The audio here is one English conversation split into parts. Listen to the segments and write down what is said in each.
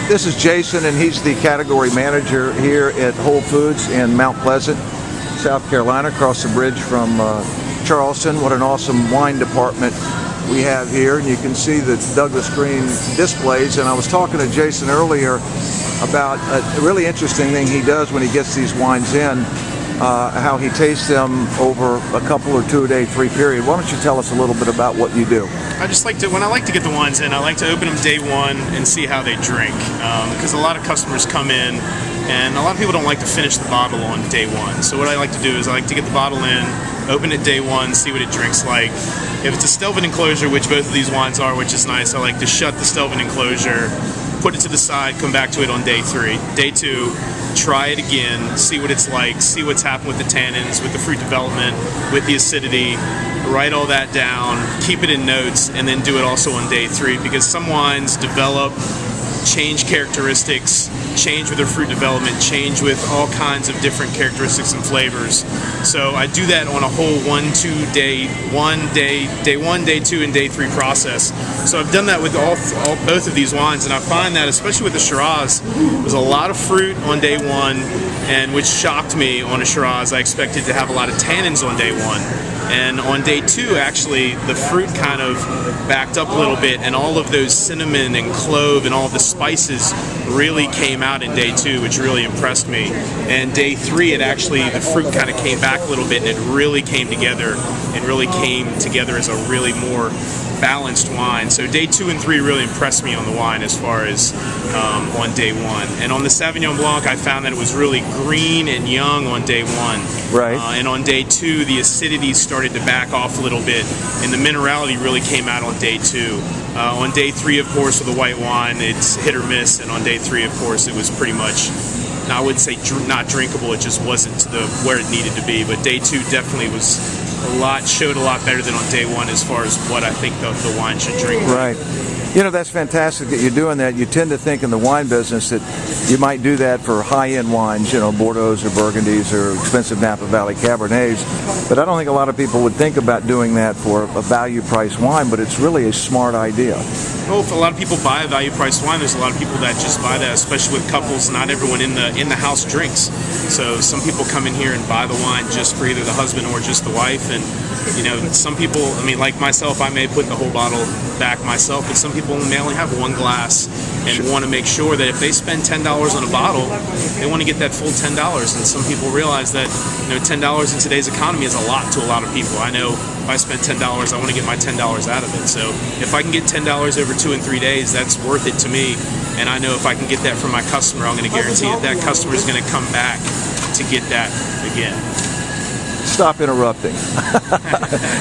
This is Jason, and he's the category manager here at Whole Foods in Mount Pleasant, South Carolina, across the bridge from Charleston. What an awesome wine department we have here, and you can see the Douglas Green displays. And I was talking to Jason earlier about a really interesting thing he does when he gets these wines in, how he tastes them over a couple or 2 day, 3 period. Why don't you tell us a little bit about what you do? I just like to, when I like to get the wines in, I like to open them day one and see how they drink, because a lot of customers come in and a lot of people don't like to finish the bottle on day one. So what I like to do is I like to get the bottle in, open it day one, see what it drinks like. If it's a Stelvin enclosure, which both of these wines are, which is nice, I like to shut the Stelvin enclosure, put it to the side, come back to it on day 3. Day 2, try it again, see what it's like, see what's happened with the tannins, with the fruit development, with the acidity, write all that down, keep it in notes, and then do it also on day 3, because some wines develop, change characteristics, change with their fruit development, change with all kinds of different characteristics and flavors. So I do that on a whole day 1, day 2, and day 3 process. So I've done that with both of these wines, and I find that especially with the Shiraz, there's a lot of fruit on day 1, and which shocked me on a Shiraz. I expected to have a lot of tannins on day 1. And on day 2, actually, the fruit kind of backed up a little bit, and all of those cinnamon and clove and all the spices really came out in day 2, which really impressed me. And day 3, the fruit kind of came back a little bit, and it really came together, as a really more balanced wine. So day 2 and 3 really impressed me on the wine as far as on day 1. And on the Sauvignon Blanc, I found that it was really green and young on day 1. Right. And on day 2, the acidity started to back off a little bit, and the minerality really came out on day 2. On day 3, of course, with the white wine, it's hit or miss, and on day 3, of course, it was pretty much, I wouldn't say not drinkable, it just wasn't to where it needed to be. But day 2 definitely showed a lot better than on day 1 as far as what I think the wine should drink. Right. You know, that's fantastic that you're doing that. You tend to think in the wine business that you might do that for high-end wines, you know, Bordeaux or Burgundies or expensive Napa Valley Cabernets. But I don't think a lot of people would think about doing that for a value-priced wine, but it's really a smart idea. Well, if a lot of people buy a value-priced wine, there's a lot of people that just buy that, especially with couples. Not everyone in the house drinks. So some people come in here and buy the wine just for either the husband or just the wife. And, you know, some people, I mean, like myself, I may put the whole bottle back myself, but some people may only have one glass and want to make sure that if they spend $10 on a bottle, they want to get that full $10. And some people realize that, you know, $10 in today's economy is a lot to a lot of people. I know if I spend $10, I want to get my $10 out of it. So if I can get $10 over 2 and 3 days, that's worth it to me. And I know if I can get that from my customer, I'm going to guarantee that customer is going to come back to get that again. Stop interrupting.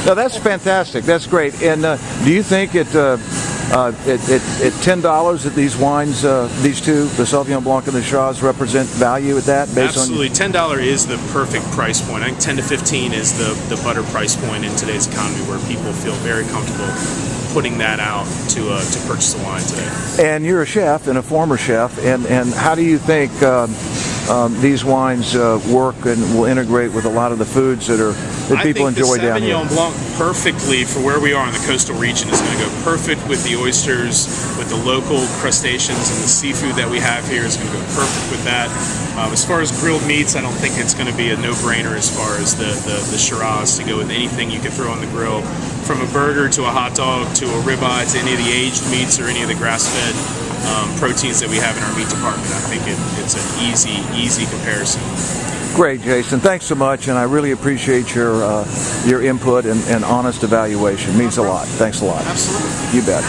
No, that's fantastic. That's great. And do you think at $10 that these wines, these two, the Sauvignon Blanc and the Shiraz, represent value at that? Absolutely. $10 is the perfect price point. I think 10 to 15 is the butter price point in today's economy, where people feel very comfortable putting that out to purchase a wine today. And you're a chef and a former chef, and how do you think these wines work and will integrate with a lot of the foods that people enjoy down here? I think the Sauvignon Blanc perfectly for where we are in the coastal region is going to go perfect with the oysters, with the local crustaceans and the seafood that we have here is going to go perfect with that. As far as grilled meats, I don't think it's going to be a no-brainer as far as the Shiraz to go with anything you can throw on the grill, from a burger to a hot dog to a ribeye to any of the aged meats or any of the grass-fed proteins that we have in our meat department. I think it's an easy comparison. Great, Jason. Thanks so much, and I really appreciate your input and honest evaluation. It means a lot. Thanks a lot. Absolutely. You bet.